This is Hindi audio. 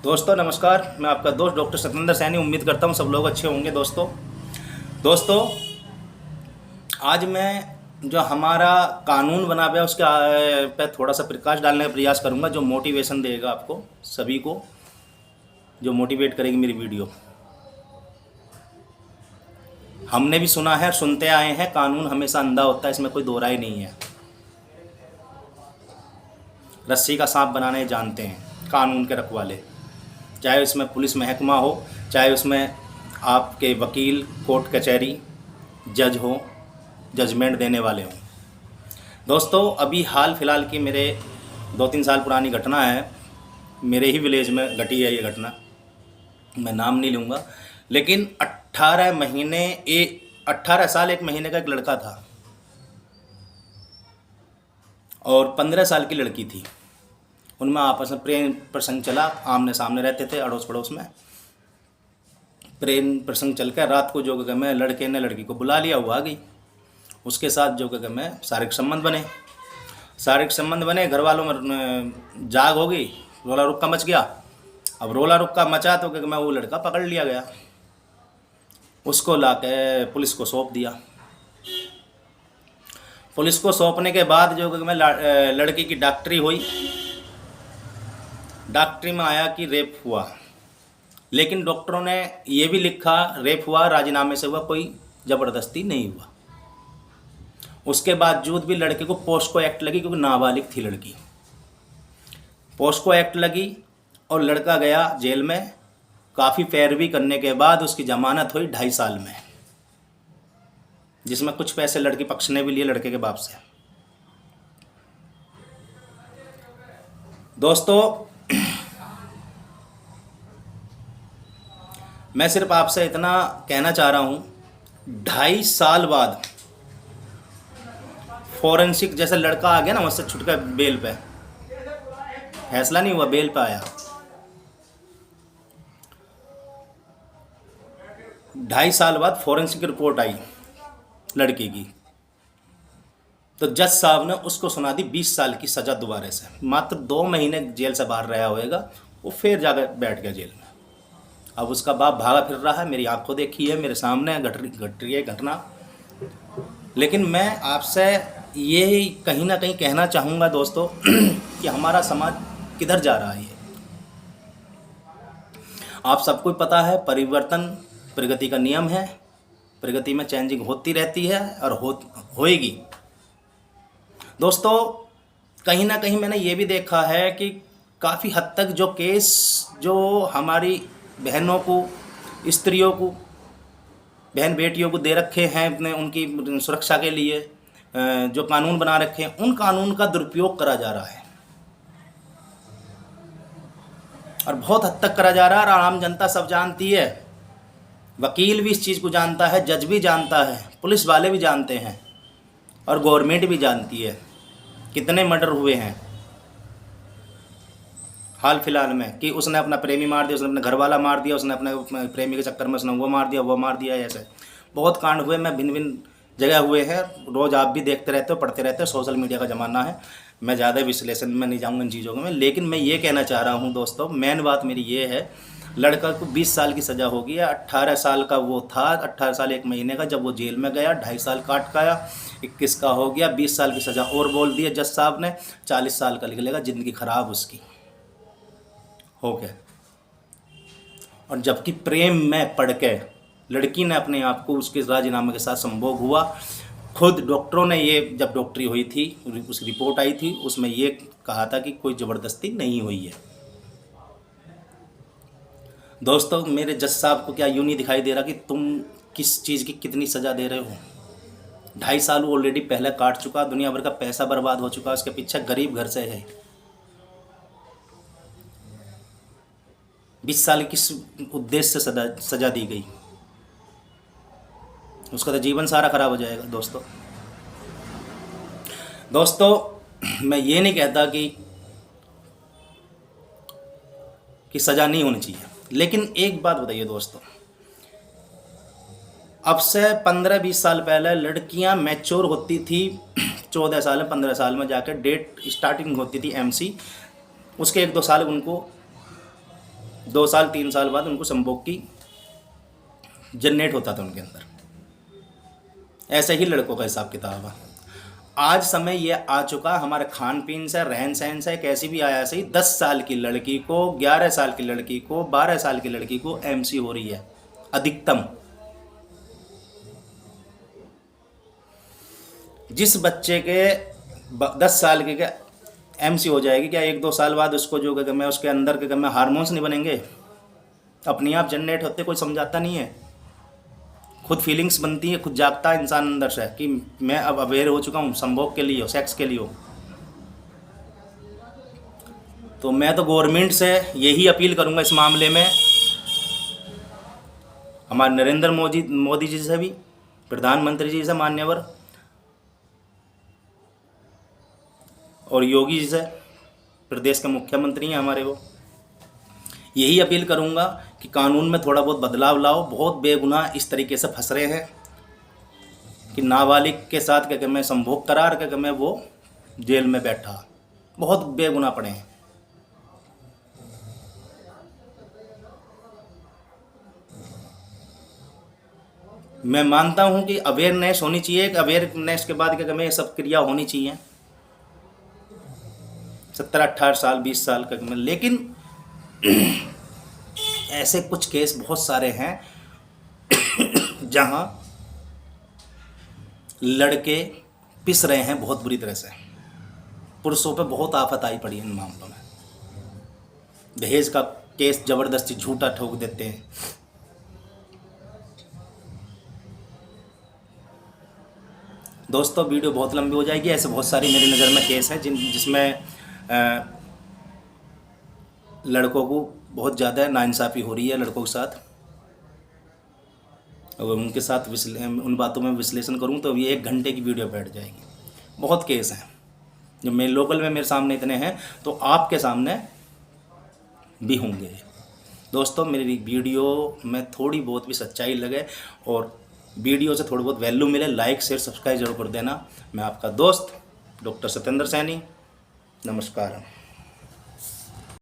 दोस्तों नमस्कार। मैं आपका दोस्त डॉक्टर सत्येंद्र सैनी। उम्मीद करता हूँ सब लोग अच्छे होंगे। दोस्तों आज मैं जो हमारा कानून बना हुआ है उसके पे थोड़ा सा प्रकाश डालने का प्रयास करूँगा, जो मोटिवेशन देगा आपको सभी को, जो मोटिवेट करेगी मेरी वीडियो। हमने भी सुना है, सुनते आए हैं, कानून हमेशा अंधा होता है, इसमें कोई दो राय नहीं है। रस्सी का सांप बनाने जानते हैं कानून के रखवाले, चाहे उसमें पुलिस महकमा हो, चाहे उसमें आपके वकील, कोर्ट कचहरी, जज हो, जजमेंट देने वाले हों। दोस्तों अभी हाल फिलहाल की मेरे 2-3 साल पुरानी घटना है। मेरे ही विलेज में घटी है ये घटना, मैं नाम नहीं लूँगा। लेकिन 18 साल 1 महीने का एक लड़का था और 15 साल की लड़की थी। उनमें आपस में प्रेम प्रसंग चला, आमने सामने रहते थे अड़ोस पड़ोस में। प्रेम प्रसंग चल कर रात को जो कि मैं लड़के ने लड़की को बुला लिया, वो आ गई। उसके साथ जो कि मैं शारीरिक संबंध बने। घर वालों में जाग हो गई, रोला रुक्का मच गया। अब रोला रुक्का मचा तो कि मैं वो लड़का पकड़ लिया गया, उसको ला के पुलिस को सौंप दिया। पुलिस को सौंपने के बाद जो कि मैं लड़की की डॉक्टरी हुई। डॉक्टरी में आया कि रेप हुआ, लेकिन डॉक्टरों ने ये भी लिखा रेप हुआ, राजीनामे से हुआ, कोई ज़बरदस्ती नहीं हुआ। उसके बावजूद भी लड़के को पोस्को एक्ट लगी, क्योंकि नाबालिग थी लड़की। पोस्को एक्ट लगी और लड़का गया जेल में। काफ़ी पैरवी करने के बाद उसकी जमानत हुई 2.5 साल में, जिसमें कुछ पैसे लड़की पक्ष ने भी लिए लड़के के बाप से। दोस्तों मैं सिर्फ आपसे इतना कहना चाह रहा हूँ, 2.5 साल बाद फॉरेंसिक जैसा लड़का आ गया ना, मुझसे छुटका बेल पे, फैसला नहीं हुआ, बेल पे आया। 2.5 साल बाद फॉरेंसिक रिपोर्ट आई लड़की की, तो जज साहब ने उसको सुना दी 20 साल की सज़ा दोबारा से। मात्र 2 महीने जेल से बाहर रहा होएगा, वो फिर जाकर बैठ गया जेल में। अब उसका बाप भागा फिर रहा है, मेरी आंखों देखी है, मेरे सामने घट रही है घटना। लेकिन मैं आपसे ये कहीं ना कहीं कहना चाहूँगा दोस्तों कि हमारा समाज किधर जा रहा है। आप सबको पता है, परिवर्तन प्रगति का नियम है। प्रगति में चेंजिंग होती रहती है और होएगी। दोस्तों कहीं ना कहीं मैंने ये भी देखा है कि काफ़ी हद तक जो केस जो हमारी बहनों को, स्त्रियों को, बहन बेटियों को दे रखे हैं अपने उनकी सुरक्षा के लिए, जो कानून बना रखे हैं, उन कानून का दुरुपयोग करा जा रहा है और बहुत हद तक करा जा रहा है। और आम जनता सब जानती है, वकील भी इस चीज़ को जानता है, जज भी जानता है, पुलिस वाले भी जानते हैं और गवर्नमेंट भी जानती है। कितने मर्डर हुए हैं हाल फिलहाल में कि उसने अपना प्रेमी मार दिया, उसने अपना घरवाला मार दिया, उसने अपने प्रेमी के चक्कर में उसने वो मार दिया। ऐसे बहुत कांड हुए, मैं भिन्न भिन्न जगह हुए हैं। रोज़ आप भी देखते रहते हो, पढ़ते रहते हो, सोशल मीडिया का ज़माना है। मैं ज़्यादा विश्लेषण में नहीं जाऊँगा इन चीज़ों में, लेकिन मैं ये कहना चाह रहा हूँ दोस्तों, मेन बात मेरी ये है, लड़का को 20 साल की सज़ा हो गई है। 18 साल का वो था, 18 साल 1 महीने का, जब वो जेल में गया 2.5 साल काट का आया, 21 का हो गया, 20 साल की सज़ा और बोल दी है जज साहब ने। 40 साल का निकलेगा, ज़िंदगी ख़राब उसकी हो गया। और जबकि प्रेम में पड़ के लड़की ने अपने आप को उसके राजीनामे के साथ संभोग हुआ। खुद डॉक्टरों ने ये, जब डॉक्टरी हुई थी, उसकी रिपोर्ट आई थी, उसमें ये कहा था कि कोई ज़बरदस्ती नहीं हुई है। दोस्तों मेरे जज साहब को क्या यूँ नहीं दिखाई दे रहा कि तुम किस चीज़ की कितनी सज़ा दे रहे हो? 2.5 साल वो ऑलरेडी पहले काट चुका, दुनिया भर का पैसा बर्बाद हो चुका, उसके पीछे गरीब घर से है। 20 साल किस उद्देश्य से सज़ा दी गई? उसका तो जीवन सारा खराब हो जाएगा। दोस्तों मैं ये नहीं कहता कि सज़ा नहीं होनी चाहिए, लेकिन एक बात बताइए दोस्तों, अब से 15-20 साल पहले लड़कियां मैच्योर होती थी 14 साल में, 15 साल में जाकर डेट स्टार्टिंग होती थी MC, उसके 1-2 साल उनको 2 साल 3 साल बाद उनको संभोग की जनरेट होता था उनके अंदर। ऐसे ही लड़कों का हिसाब किताब है। आज समय ये आ चुका, हमारे खान पीन से, रहन सहन से, कैसी भी आया सही, 10 साल की लड़की को, 11 साल की लड़की को, 12 साल की लड़की को एमसी हो रही है अधिकतम। जिस बच्चे के 10 साल के एमसी हो जाएगी, क्या 1-2 साल बाद उसको जो क्या मैं उसके अंदर के मैं हार्मोन्स नहीं बनेंगे, अपने आप जनरेट होते, कोई समझाता नहीं है, खुद फीलिंग्स बनती है, खुद जागता है इंसान अंदर से कि मैं अब अवेयर हो चुका हूँ संभोग के लिए, सेक्स के लिए। तो मैं तो गवर्नमेंट से यही अपील करूँगा इस मामले में, हमारे नरेंद्र मोदी जी से भी, प्रधानमंत्री जी से मान्यवर, और योगी जी से, प्रदेश के मुख्यमंत्री हैं हमारे, वो यही अपील करूंगा कि कानून में थोड़ा बहुत बदलाव लाओ। बहुत बेगुनाह इस तरीके से फंस रहे हैं कि नाबालिग के साथ क्या मैं संभोग करार क्या मैं वो जेल में बैठा, बहुत बेगुनाह पड़े हैं। मैं मानता हूं कि अवेयरनेस होनी चाहिए, अवेयरनेस के बाद क्या मैं ये सब क्रिया होनी चाहिए 17-18 साल 20 साल का में। लेकिन ऐसे कुछ केस बहुत सारे हैं जहां लड़के पिस रहे हैं बहुत बुरी तरह से, पुरुषों पे बहुत आफत आई पड़ी है इन मामलों में। दहेज का केस जबरदस्ती झूठा ठोक देते हैं। दोस्तों वीडियो बहुत लंबी हो जाएगी, ऐसे बहुत सारी मेरी नज़र में केस हैं जिसमें लड़कों को बहुत ज़्यादा नाइंसाफ़ी हो रही है लड़कों के साथ, और उनके साथ उन बातों में विश्लेषण करूं तो ये 1 घंटे की वीडियो बैठ जाएगी। बहुत केस हैं जो मेरे लोकल में मेरे सामने इतने हैं, तो आपके सामने भी होंगे। दोस्तों मेरी वीडियो में थोड़ी बहुत भी सच्चाई लगे और वीडियो से थोड़ी बहुत वैल्यू मिले, लाइक शेयर सब्सक्राइब जरूर कर देना। मैं आपका दोस्त डॉक्टर सत्येंद्र सैनी, नमस्कार।